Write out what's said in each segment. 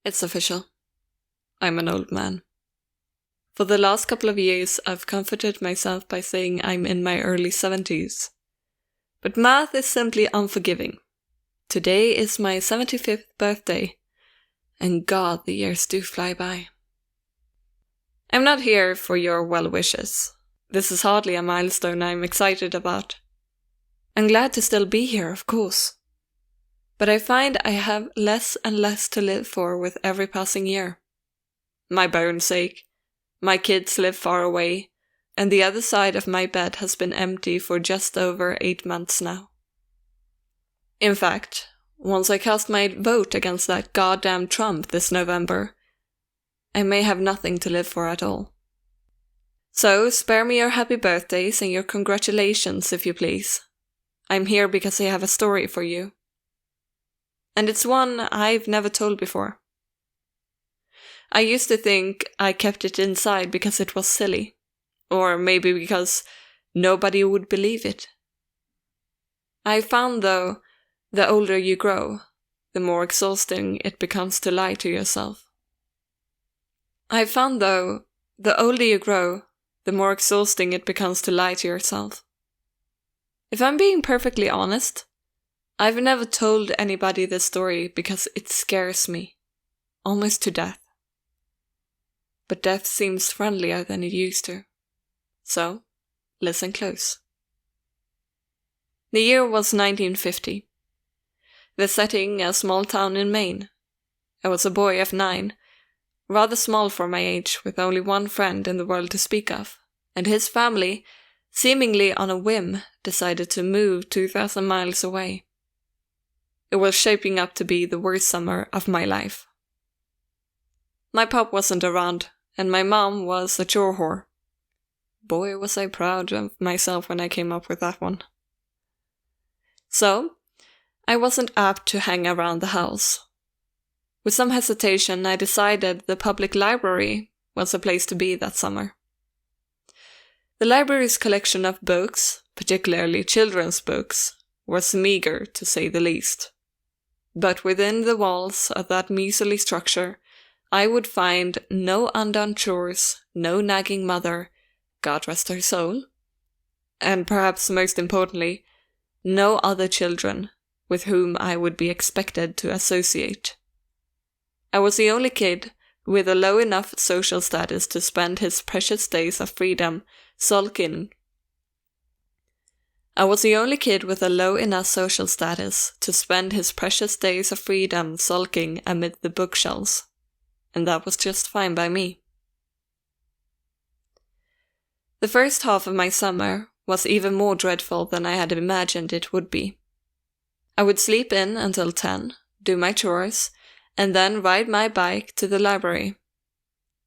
It's official. I'm an old man. For the last couple of years, I've comforted myself by saying I'm in my early 70s. But math is simply unforgiving. Today is my 75th birthday, and God, the years do fly by. I'm not here for your well wishes. This is hardly a milestone I'm excited about. I'm glad to still be here, of course. But I find I have less and less to live for with every passing year. My bones ache, my kids live far away, and the other side of my bed has been empty for just over 8 months now. In fact, once I cast my vote against that goddamn Trump this November, I may have nothing to live for at all. So spare me your happy birthdays and your congratulations, if you please. I'm here because I have a story for you. And it's one I've never told before. I used to think I kept it inside because it was silly, or maybe because nobody would believe it. I found, though, the older you grow, the more exhausting it becomes to lie to yourself. If I'm being perfectly honest, I've never told anybody this story because it scares me, almost to death. But death seems friendlier than it used to. So, listen close. The year was 1950. The setting, a small town in Maine. I was a boy of 9, rather small for my age, with only one friend in the world to speak of, and his family, seemingly on a whim, decided to move 2,000 miles away. It was shaping up to be the worst summer of my life. My pop wasn't around, and my mom was a chore whore. Boy, was I proud of myself when I came up with that one. So, I wasn't apt to hang around the house. With some hesitation, I decided the public library was a place to be that summer. The library's collection of books, particularly children's books, was meager to say the least. But within the walls of that measly structure, I would find no undone chores, no nagging mother, God rest her soul, and perhaps most importantly, no other children with whom I would be expected to associate. I was the only kid with a low enough social status to spend his precious days of freedom sulking amid the bookshelves, and that was just fine by me. The first half of my summer was even more dreadful than I had imagined it would be. I would sleep in until 10, do my chores, and then ride my bike to the library.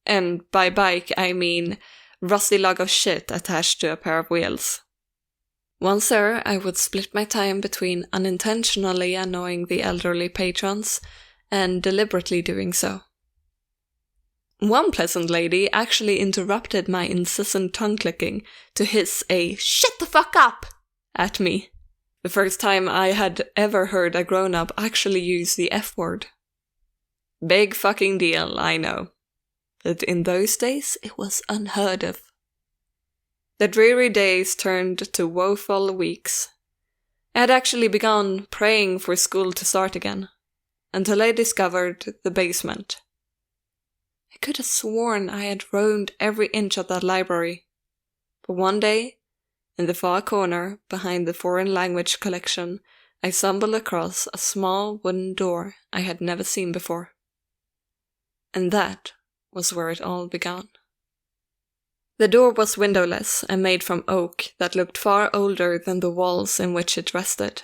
And by bike I mean rusty log of shit attached to a pair of wheels. Once there, I would split my time between unintentionally annoying the elderly patrons and deliberately doing so. One pleasant lady actually interrupted my incessant tongue-clicking to hiss a "shut the fuck up" at me. The first time I had ever heard a grown-up actually use the F-word. Big fucking deal, I know. But in those days, it was unheard of. The dreary days turned to woeful weeks. I had actually begun praying for school to start again, until I discovered the basement. I could have sworn I had roamed every inch of that library, but one day, in the far corner behind the foreign language collection, I stumbled across a small wooden door I had never seen before. And that was where it all began. The door was windowless and made from oak that looked far older than the walls in which it rested.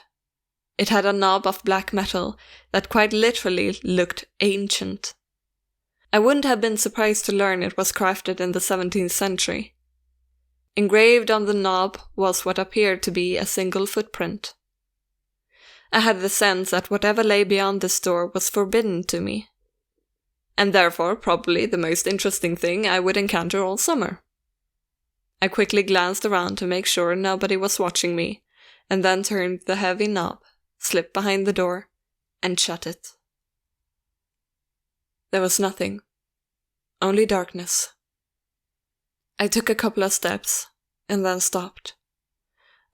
It had a knob of black metal that quite literally looked ancient. I wouldn't have been surprised to learn it was crafted in the 17th century. Engraved on the knob was what appeared to be a single footprint. I had the sense that whatever lay beyond this door was forbidden to me, and therefore probably the most interesting thing I would encounter all summer. I quickly glanced around to make sure nobody was watching me, and then turned the heavy knob, slipped behind the door, and shut it. There was nothing. Only darkness. I took a couple of steps, and then stopped,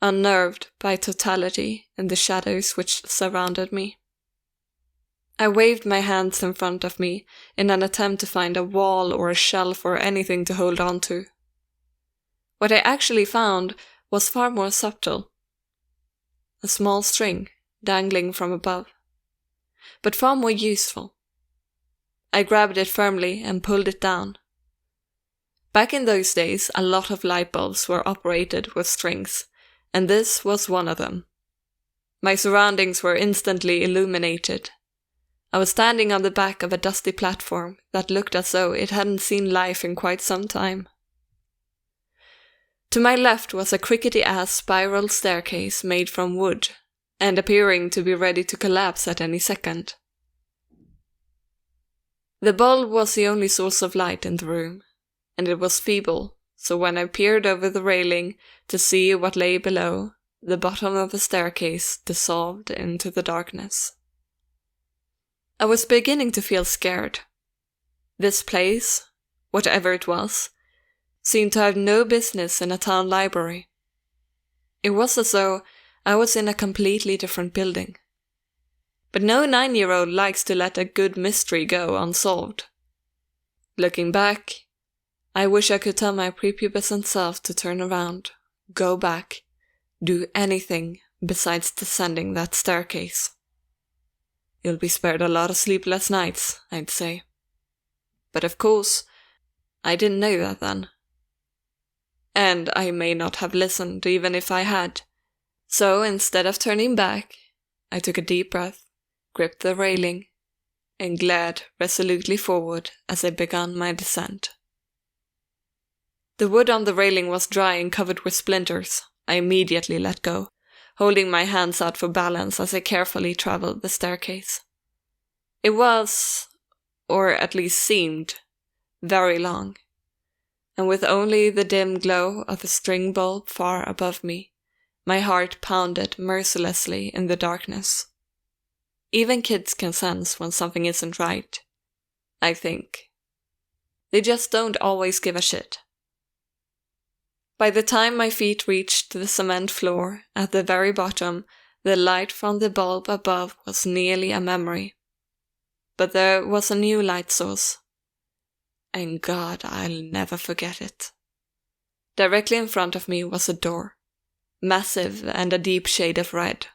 unnerved by totality and the shadows which surrounded me. I waved my hands in front of me in an attempt to find a wall or a shelf or anything to hold on to. What I actually found was far more subtle. A small string dangling from above, but far more useful. I grabbed it firmly and pulled it down. Back in those days, a lot of light bulbs were operated with strings, and this was one of them. My surroundings were instantly illuminated. I was standing on the back of a dusty platform that looked as though it hadn't seen life in quite some time. To my left was a crickety-ass spiral staircase made from wood, and appearing to be ready to collapse at any second. The bulb was the only source of light in the room, and it was feeble, so when I peered over the railing to see what lay below, the bottom of the staircase dissolved into the darkness. I was beginning to feel scared. This place, whatever it was, seemed to have no business in a town library. It was as though I was in a completely different building. But no 9-year-old likes to let a good mystery go unsolved. Looking back, I wish I could tell my prepubescent self to turn around, go back, do anything besides descending that staircase. You'll be spared a lot of sleepless nights, I'd say. But of course, I didn't know that then. And I may not have listened even if I had. So instead of turning back, I took a deep breath, gripped the railing, and glared resolutely forward as I began my descent. The wood on the railing was dry and covered with splinters. I immediately let go, holding my hands out for balance as I carefully traveled the staircase. It was, or at least seemed, very long, and with only the dim glow of a string bulb far above me, my heart pounded mercilessly in the darkness. Even kids can sense when something isn't right, I think. They just don't always give a shit. By the time my feet reached the cement floor at the very bottom, the light from the bulb above was nearly a memory. But there was a new light source. And God, I'll never forget it. Directly in front of me was a door, massive and a deep shade of red.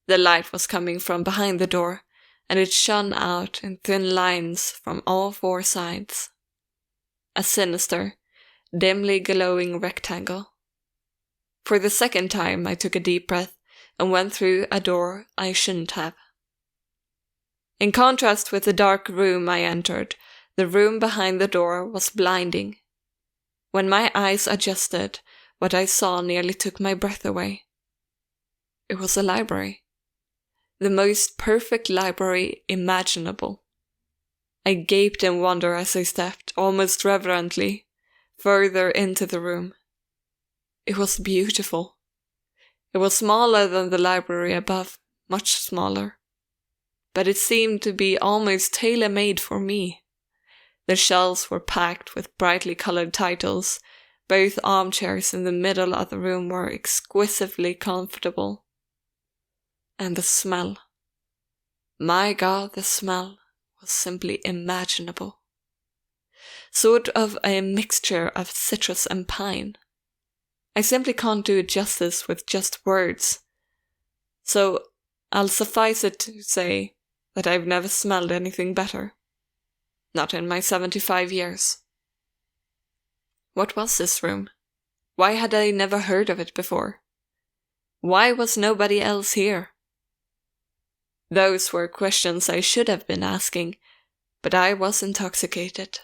The light was coming from behind the door, and it shone out in thin lines from all four sides. A sinister, dimly glowing rectangle. For the second time I took a deep breath and went through a door I shouldn't have. In contrast with the dark room I entered, the room behind the door was blinding. When my eyes adjusted, what I saw nearly took my breath away. It was a library. The most perfect library imaginable. I gaped in wonder as I stepped, almost reverently, further into the room. It was beautiful. It was smaller than the library above, much smaller. But it seemed to be almost tailor-made for me. The shelves were packed with brightly colored titles. Both armchairs in the middle of the room were exquisitely comfortable. And the smell. My God, the smell was simply imaginable. Sort of a mixture of citrus and pine. I simply can't do it justice with just words. So I'll suffice it to say that I've never smelled anything better. Not in my 75 years. What was this room? Why had I never heard of it before? Why was nobody else here? Those were questions I should have been asking, but I was intoxicated.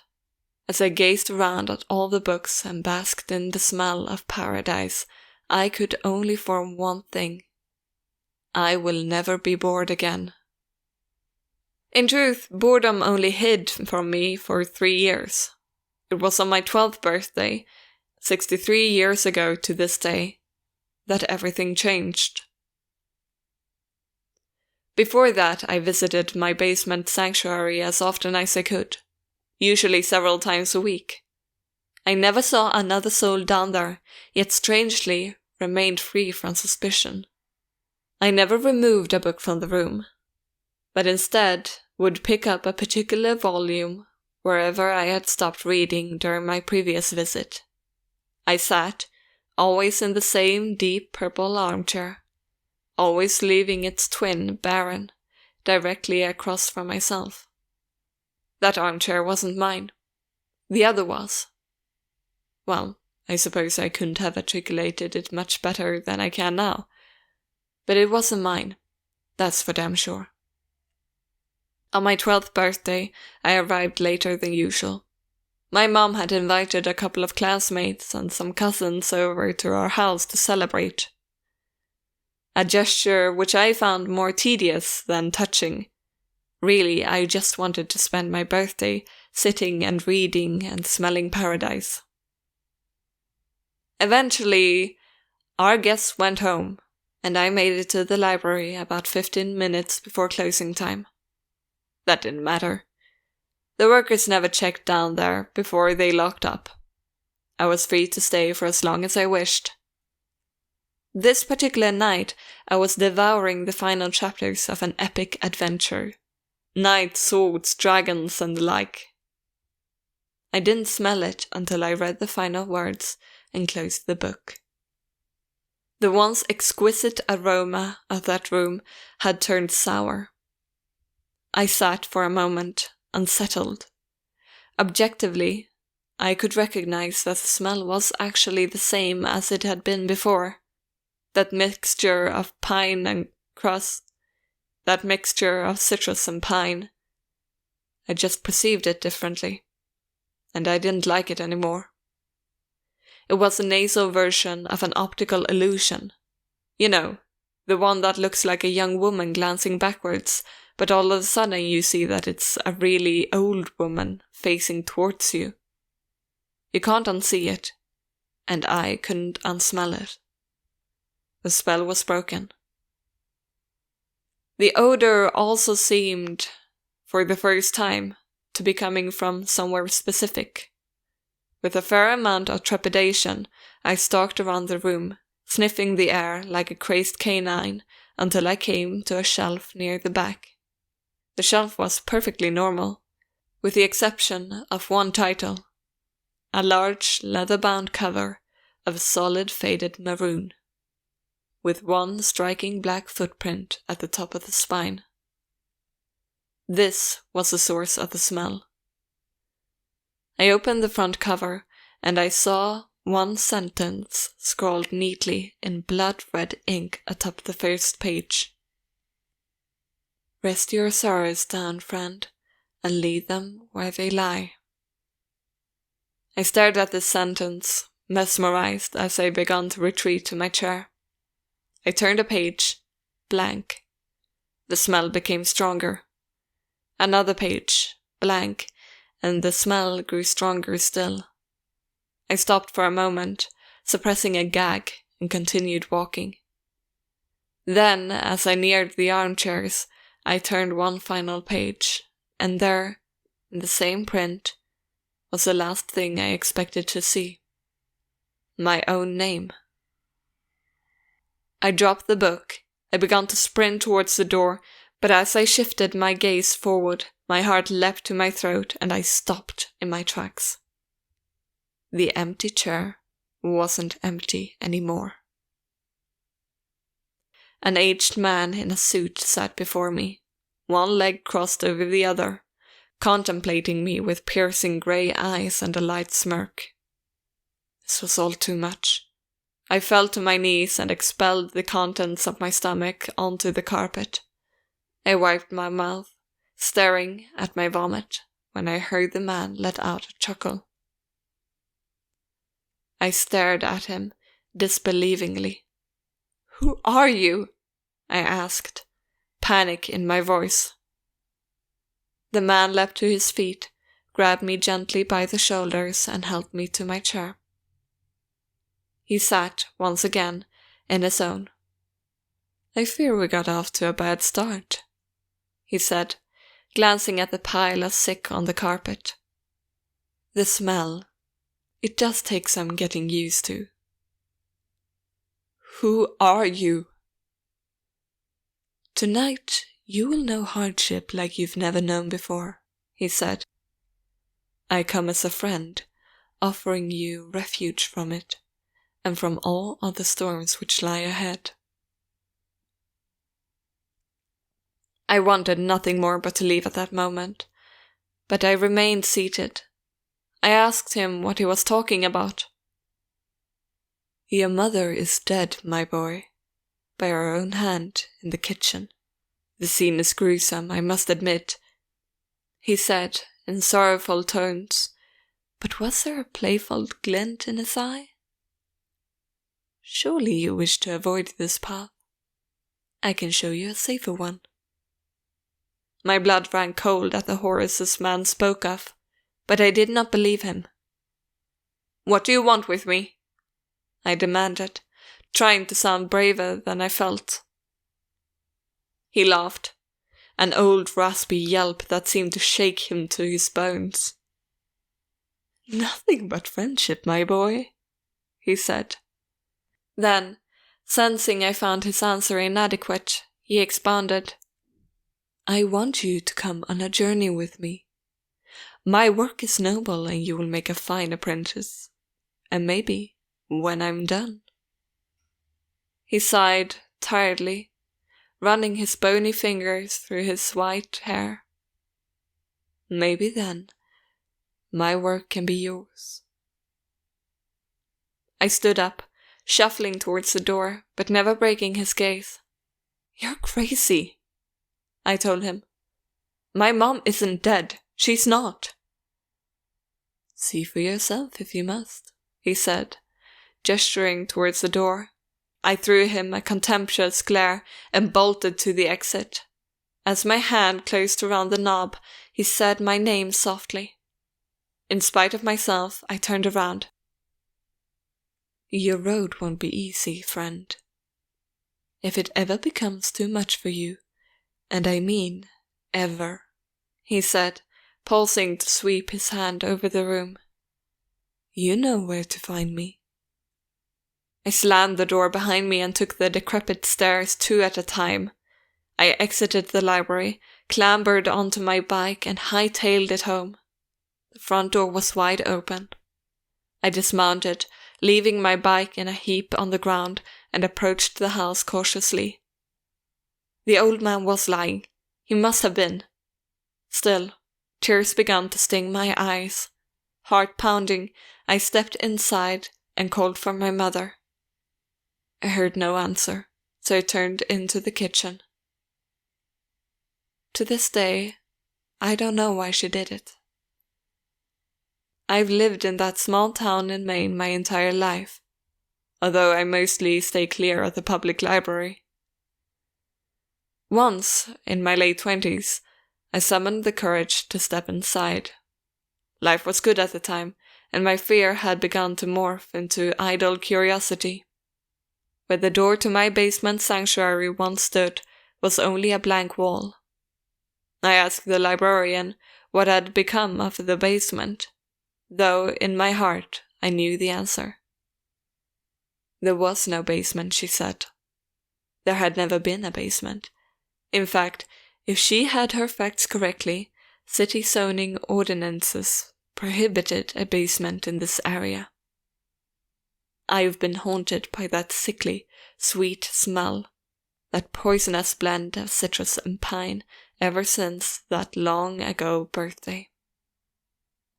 As I gazed around at all the books and basked in the smell of paradise, I could only form one thing. I will never be bored again. In truth, boredom only hid from me for 3 years. It was on my 12th birthday, 63 years ago to this day, that everything changed. Before that, I visited my basement sanctuary as often as I could, usually several times a week. I never saw another soul down there, yet strangely remained free from suspicion. I never removed a book from the room, but instead would pick up a particular volume wherever I had stopped reading during my previous visit. I sat, always in the same deep purple armchair, always leaving its twin, Baron, directly across from myself. That armchair wasn't mine. The other was. Well, I suppose I couldn't have articulated it much better than I can now, but it wasn't mine, that's for damn sure. On my 12th birthday, I arrived later than usual. My mom had invited a couple of classmates and some cousins over to our house to celebrate. A gesture which I found more tedious than touching. Really, I just wanted to spend my birthday sitting and reading and smelling paradise. Eventually, our guests went home, and I made it to the library about 15 minutes before closing time. That didn't matter. The workers never checked down there before they locked up. I was free to stay for as long as I wished. This particular night, I was devouring the final chapters of an epic adventure. Knights, swords, dragons, and the like. I didn't smell it until I read the final words and closed the book. The once exquisite aroma of that room had turned sour. I sat for a moment, unsettled. Objectively, I could recognize that the smell was actually the same as it had been before. That mixture of pine and crust, that mixture of citrus and pine. I just perceived it differently, and I didn't like it anymore. It was a nasal version of an optical illusion. You know, the one that looks like a young woman glancing backwards, but all of a sudden you see that it's a really old woman facing towards you. You can't unsee it, and I couldn't unsmell it. The spell was broken. The odor also seemed, for the first time, to be coming from somewhere specific. With a fair amount of trepidation, I stalked around the room, sniffing the air like a crazed canine until I came to a shelf near the back. The shelf was perfectly normal, with the exception of one title, a large leather-bound cover of solid faded maroon, with one striking black footprint at the top of the spine. This was the source of the smell. I opened the front cover, and I saw one sentence scrawled neatly in blood-red ink atop the first page. Rest your sorrows down, friend, and leave them where they lie. I stared at this sentence, mesmerized as I began to retreat to my chair. I turned a page, blank. The smell became stronger. Another page, blank, and the smell grew stronger still. I stopped for a moment, suppressing a gag, and continued walking. Then, as I neared the armchairs, I turned one final page, and there, in the same print, was the last thing I expected to see. My own name. I dropped the book. I began to sprint towards the door, but as I shifted my gaze forward, my heart leapt to my throat and I stopped in my tracks. The empty chair wasn't empty anymore. An aged man in a suit sat before me, one leg crossed over the other, contemplating me with piercing grey eyes and a light smirk. This was all too much. I fell to my knees and expelled the contents of my stomach onto the carpet. I wiped my mouth, staring at my vomit, when I heard the man let out a chuckle. I stared at him, disbelievingly. "Who are you?" I asked, panic in my voice. The man leapt to his feet, grabbed me gently by the shoulders and helped me to my chair. He sat, once again, in his own. "I fear we got off to a bad start," he said, glancing at the pile of sick on the carpet. The smell. It does take some getting used to. Who are you? Tonight you will know hardship like you've never known before, he said. I come as a friend, offering you refuge from it, and from all other storms which lie ahead. I wanted nothing more but to leave at that moment, but I remained seated. I asked him what he was talking about. Your mother is dead, my boy, by her own hand in the kitchen. The scene is gruesome, I must admit, he said in sorrowful tones, but was there a playful glint in his eye? Surely you wish to avoid this path. I can show you a safer one. My blood ran cold at the horrors this man spoke of, but I did not believe him. What do you want with me? I demanded, trying to sound braver than I felt. He laughed, an old raspy yelp that seemed to shake him to his bones. Nothing but friendship, my boy, he said. Then, sensing I found his answer inadequate, he expounded. I want you to come on a journey with me. My work is noble and you will make a fine apprentice. And maybe, when I'm done. He sighed tiredly, running his bony fingers through his white hair. Maybe then, my work can be yours. I stood up, shuffling towards the door, but never breaking his gaze. You're crazy, I told him. My mom isn't dead. She's not. See for yourself if you must, he said, gesturing towards the door. I threw him a contemptuous glare and bolted to the exit. As my hand closed around the knob, he said my name softly. In spite of myself, I turned around. Your road won't be easy, friend. If it ever becomes too much for you, and I mean ever, he said, pausing to sweep his hand over the room. You know where to find me. I slammed the door behind me and took the decrepit stairs 2 at a time. I exited the library, clambered onto my bike and hightailed it home. The front door was wide open. I dismounted, leaving my bike in a heap on the ground, and approached the house cautiously. The old man was lying. He must have been. Still, tears began to sting my eyes. Heart pounding, I stepped inside and called for my mother. I heard no answer, so I turned into the kitchen. To this day, I don't know why she did it. I've lived in that small town in Maine my entire life, although I mostly stay clear of the public library. Once, in my late 20s, I summoned the courage to step inside. Life was good at the time, and my fear had begun to morph into idle curiosity. Where the door to my basement sanctuary once stood was only a blank wall. I asked the librarian what had become of the basement, though in my heart I knew the answer. There was no basement, she said. There had never been a basement. In fact, if she had her facts correctly, city zoning ordinances prohibited a basement in this area. I've been haunted by that sickly, sweet smell, that poisonous blend of citrus and pine ever since that long ago birthday.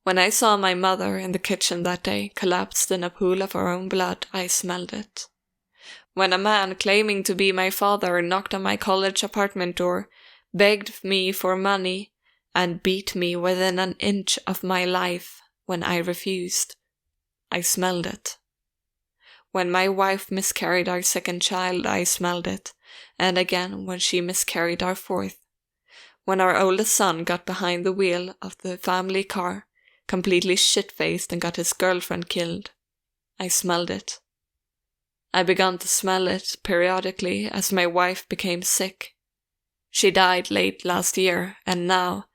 When I saw my mother in the kitchen that day, collapsed in a pool of her own blood, I smelled it. When a man claiming to be my father knocked on my college apartment door, begged me for money, and beat me within an inch of my life when I refused, I smelled it. When my wife miscarried our second child, I smelled it, and again when she miscarried our fourth. When our oldest son got behind the wheel of the family car, completely shit-faced and got his girlfriend killed, I smelled it. I began to smell it periodically as my wife became sick. She died late last year, and now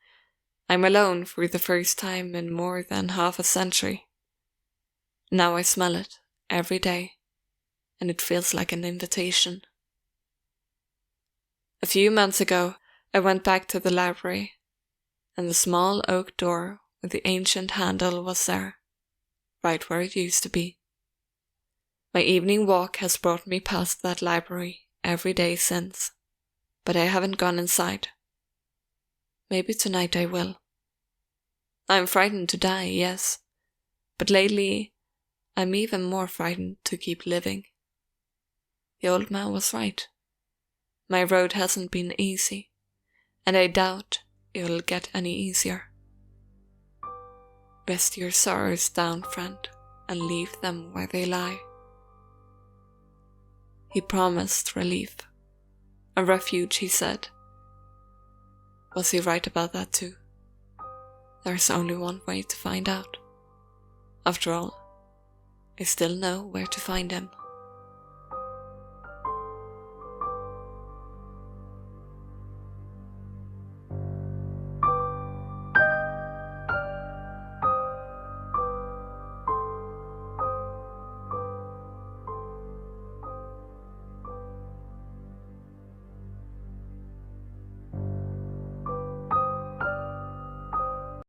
I'm alone for the first time in more than half a century. Now I smell it every day, and it feels like an invitation. A few months ago, I went back to the library, and the small oak door with the ancient handle was there, right where it used to be. My evening walk has brought me past that library every day since, but I haven't gone inside. Maybe tonight I will. I'm frightened to die, yes, but lately I'm even more frightened to keep living. The old man was right. My road hasn't been easy, and I doubt it'll get any easier. Rest your sorrows down, friend, and leave them where they lie. He promised relief. A refuge, he said. Was he right about that too? There's only one way to find out. After all, I still know where to find him.